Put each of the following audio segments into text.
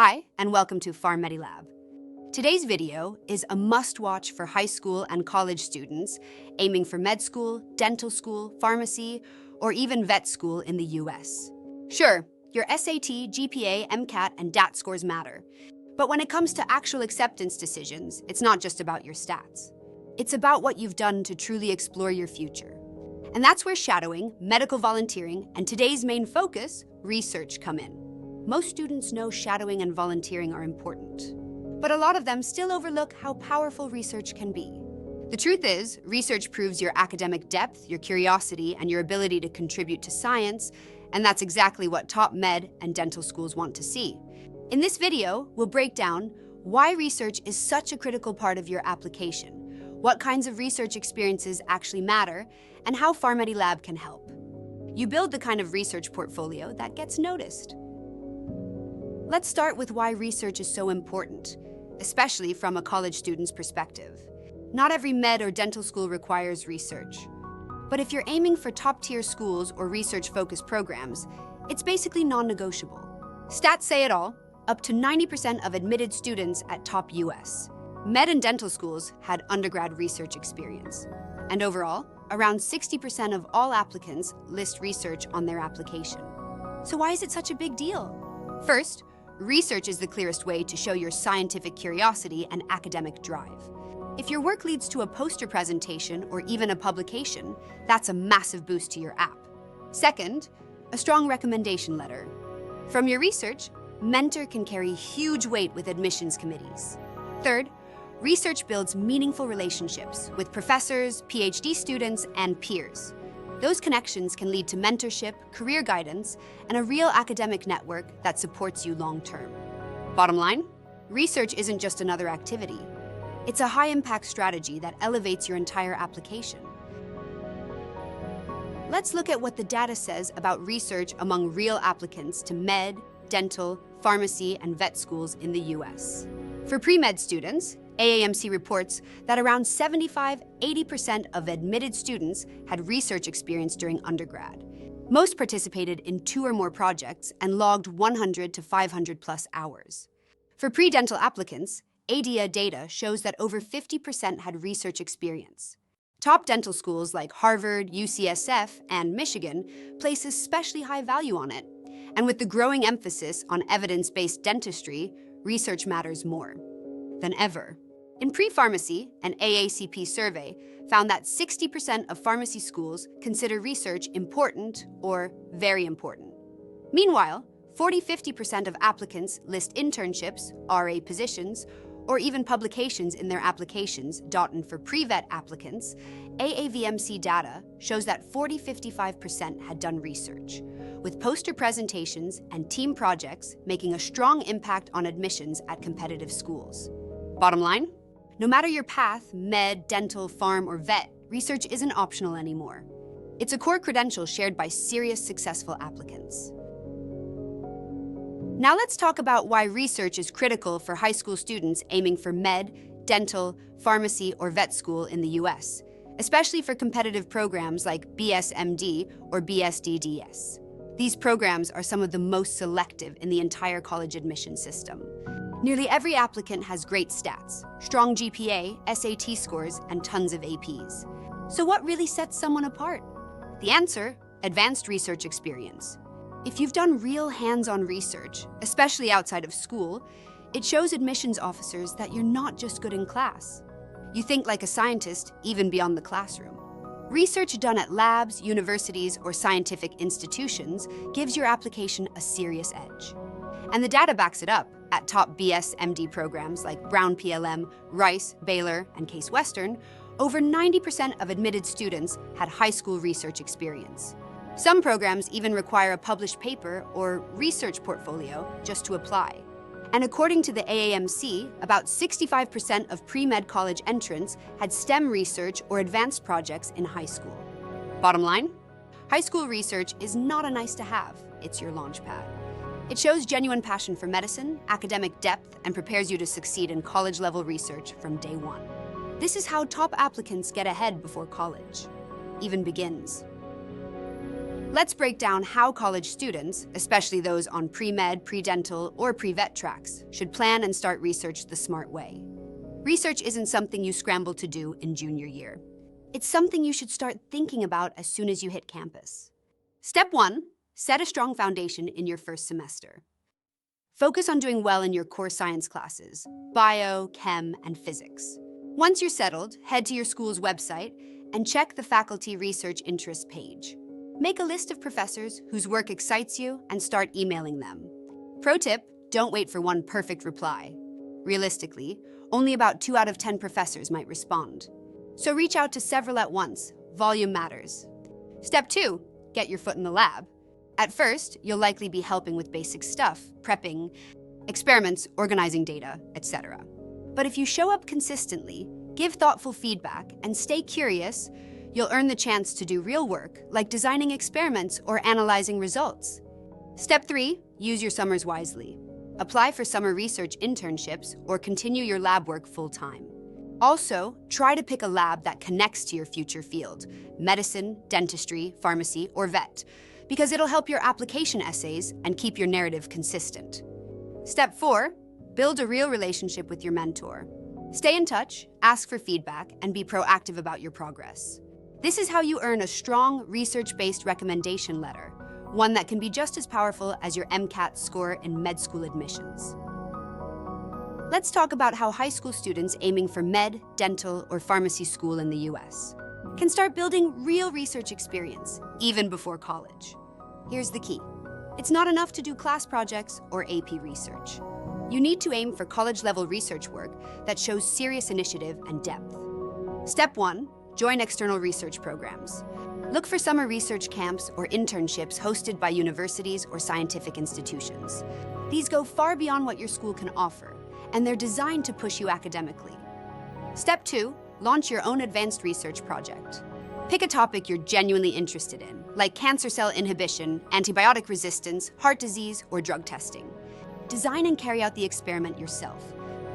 Hi, and welcome to PharmMediLab. Today's video is a must-watch for high school and college students aiming for med school, dental school, pharmacy, or even vet school in the US. Sure, your SAT, GPA, MCAT, and DAT scores matter. But when it comes to actual acceptance decisions, it's not just about your stats. It's about what you've done to truly explore your future. And that's where shadowing, medical volunteering, and today's main focus, research, come in. Most students know shadowing and volunteering are important, but a lot of them still overlook how powerful research can be. The truth is, research proves your academic depth, your curiosity, and your ability to contribute to science, and that's exactly what top med and dental schools want to see. In this video, we'll break down why research is such a critical part of your application, what kinds of research experiences actually matter, and how PharmMediLab can help. You build the kind of research portfolio that gets noticed. Let's start with why research is so important, especially from a college student's perspective. Not every med or dental school requires research. But if you're aiming for top-tier schools or research-focused programs, it's basically non-negotiable. Stats say it all. Up to 90% of admitted students at top US med and dental schools had undergrad research experience. And overall, around 60% of all applicants list research on their application. So why is it such a big deal? First, research is the clearest way to show your scientific curiosity and academic drive. If your work leads to a poster presentation or even a publication, that's a massive boost to your app. Second, a strong recommendation letter. From your research, mentor can carry huge weight with admissions committees. Third, research builds meaningful relationships with professors, PhD students, and peers. Those connections can lead to mentorship, career guidance, and a real academic network that supports you long-term. Bottom line, research isn't just another activity. It's a high-impact strategy that elevates your entire application. Let's look at what the data says about research among real applicants to med, dental, pharmacy, and vet schools in the US. For pre-med students, AAMC reports that around 75–80% of admitted students had research experience during undergrad. Most participated in 2 or more projects and logged 100 to 500 plus hours. For pre-dental applicants, ADA data shows that over 50% had research experience. Top dental schools like Harvard, UCSF, and Michigan place especially high value on it. And with the growing emphasis on evidence-based dentistry, research matters more than ever. In pre-pharmacy, an AACP survey found that 60% of pharmacy schools consider research important or very important. Meanwhile, 40–50% of applicants list internships, RA positions, or even publications in their applications. And for pre-vet applicants, AAVMC data shows that 40–55% had done research, with poster presentations and team projects making a strong impact on admissions at competitive schools. Bottom line, no matter your path, med, dental, pharm, or vet, research isn't optional anymore. It's a core credential shared by serious, successful applicants. Now let's talk about why research is critical for high school students aiming for med, dental, pharmacy, or vet school in the US, especially for competitive programs like BSMD or BSDDS. These programs are some of the most selective in the entire college admission system. Nearly every applicant has great stats, strong GPA, SAT scores, and tons of APs. So what really sets someone apart? The answer: advanced research experience. If you've done real hands-on research, especially outside of school, it shows admissions officers that you're not just good in class. You think like a scientist, even beyond the classroom. Research done at labs, universities, or scientific institutions gives your application a serious edge. And the data backs it up. At top BSMD programs like Brown PLM, Rice, Baylor, and Case Western, over 90% of admitted students had high school research experience. Some programs even require a published paper or research portfolio just to apply. And according to the AAMC, about 65% of pre-med college entrants had STEM research or advanced projects in high school. Bottom line, high school research is not a nice-to-have, it's your launchpad. It shows genuine passion for medicine, academic depth, and prepares you to succeed in college-level research from day one. This is how top applicants get ahead before college even begins. Let's break down how college students, especially those on pre-med, pre-dental, or pre-vet tracks, should plan and start research the smart way. Research isn't something you scramble to do in junior year. It's something you should start thinking about as soon as you hit campus. Step 1, set a strong foundation in your first semester. Focus on doing well in your core science classes, bio, chem, and physics. Once you're settled, head to your school's website and check the faculty research interest page. Make a list of professors whose work excites you and start emailing them. Pro tip, don't wait for one perfect reply. Realistically, only about 2 out of 10 professors might respond. So reach out to several at once. Volume matters. Step 2, get your foot in the lab. At first, you'll likely be helping with basic stuff, prepping, experiments, organizing data, etc. But if you show up consistently, give thoughtful feedback, and stay curious, you'll earn the chance to do real work, like designing experiments or analyzing results. Step 3, use your summers wisely. Apply for summer research internships or continue your lab work full-time. Also, try to pick a lab that connects to your future field, medicine, dentistry, pharmacy, or vet, because it'll help your application essays and keep your narrative consistent. Step 4, build a real relationship with your mentor. Stay in touch, ask for feedback, and be proactive about your progress. This is how you earn a strong, research-based recommendation letter, one that can be just as powerful as your MCAT score in med school admissions. Let's talk about how high school students aiming for med, dental, or pharmacy school in the US can start building real research experience, even before college. Here's the key. It's not enough to do class projects or AP research. You need to aim for college-level research work that shows serious initiative and depth. Step 1, join external research programs. Look for summer research camps or internships hosted by universities or scientific institutions. These go far beyond what your school can offer, and they're designed to push you academically. Step 2, launch your own advanced research project. Pick a topic you're genuinely interested in, like cancer cell inhibition, antibiotic resistance, heart disease, or drug testing. Design and carry out the experiment yourself.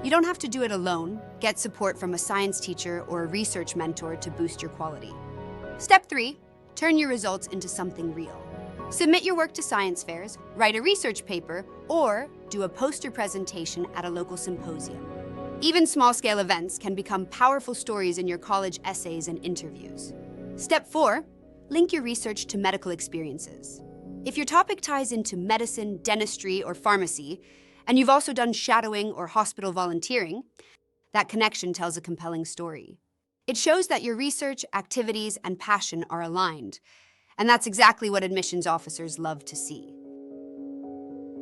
You don't have to do it alone. Get support from a science teacher or a research mentor to boost your quality. Step 3, turn your results into something real. Submit your work to science fairs, write a research paper, or do a poster presentation at a local symposium. Even small-scale events can become powerful stories in your college essays and interviews. Step 4, link your research to medical experiences. If your topic ties into medicine, dentistry, or pharmacy, and you've also done shadowing or hospital volunteering, that connection tells a compelling story. It shows that your research, activities, and passion are aligned, and that's exactly what admissions officers love to see.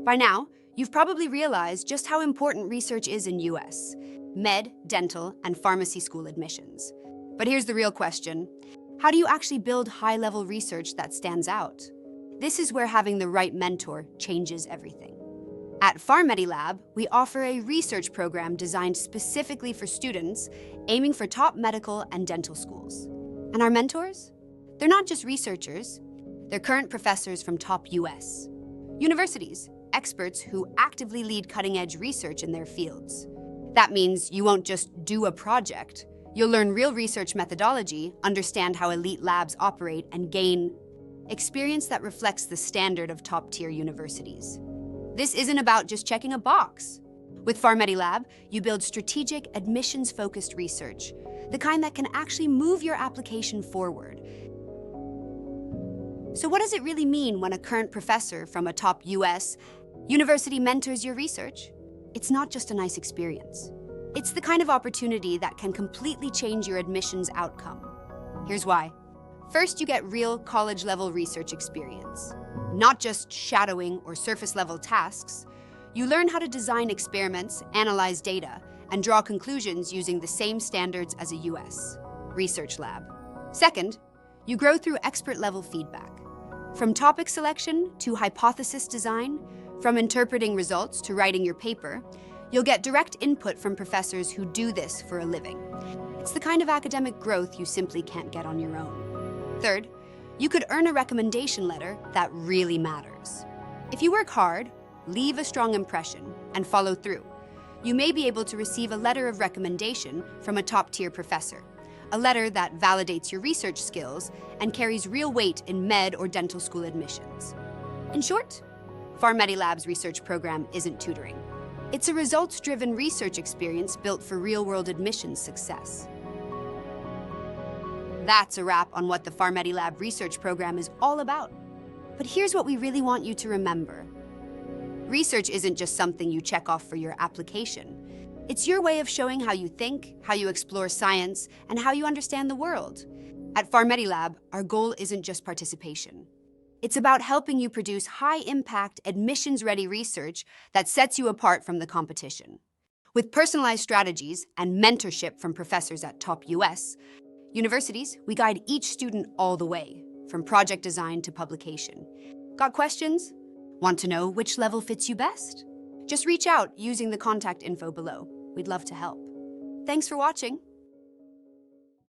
By now, you've probably realized just how important research is in US med, dental, and pharmacy school admissions. But here's the real question. How do you actually build high-level research that stands out? This is where having the right mentor changes everything. At PharmMediLab, we offer a research program designed specifically for students aiming for top medical and dental schools. And our mentors? They're not just researchers. They're current professors from top US universities, experts who actively lead cutting-edge research in their fields. That means you won't just do a project. You'll learn real research methodology, understand how elite labs operate, and gain experience that reflects the standard of top-tier universities. This isn't about just checking a box. With PharmMediLab, you build strategic, admissions-focused research, the kind that can actually move your application forward. So what does it really mean when a current professor from a top US university mentors your research? It's not just a nice experience. It's the kind of opportunity that can completely change your admissions outcome. Here's why. First, you get real college-level research experience. Not just shadowing or surface-level tasks. You learn how to design experiments, analyze data, and draw conclusions using the same standards as a US research lab. Second, you grow through expert-level feedback. From topic selection to hypothesis design, from interpreting results to writing your paper, you'll get direct input from professors who do this for a living. It's the kind of academic growth you simply can't get on your own. Third, you could earn a recommendation letter that really matters. If you work hard, leave a strong impression, and follow through, you may be able to receive a letter of recommendation from a top-tier professor, a letter that validates your research skills and carries real weight in med or dental school admissions. In short, PharmMediLab's research program isn't tutoring. It's a results-driven research experience built for real-world admissions success. That's a wrap on what the PharmMediLab research program is all about. But here's what we really want you to remember. Research isn't just something you check off for your application. It's your way of showing how you think, how you explore science, and how you understand the world. At PharmMediLab, our goal isn't just participation. It's about helping you produce high-impact, admissions-ready research that sets you apart from the competition. With personalized strategies and mentorship from professors at top US universities, we guide each student all the way, from project design to publication. Got questions? Want to know which level fits you best? Just reach out using the contact info below. We'd love to help. Thanks for watching.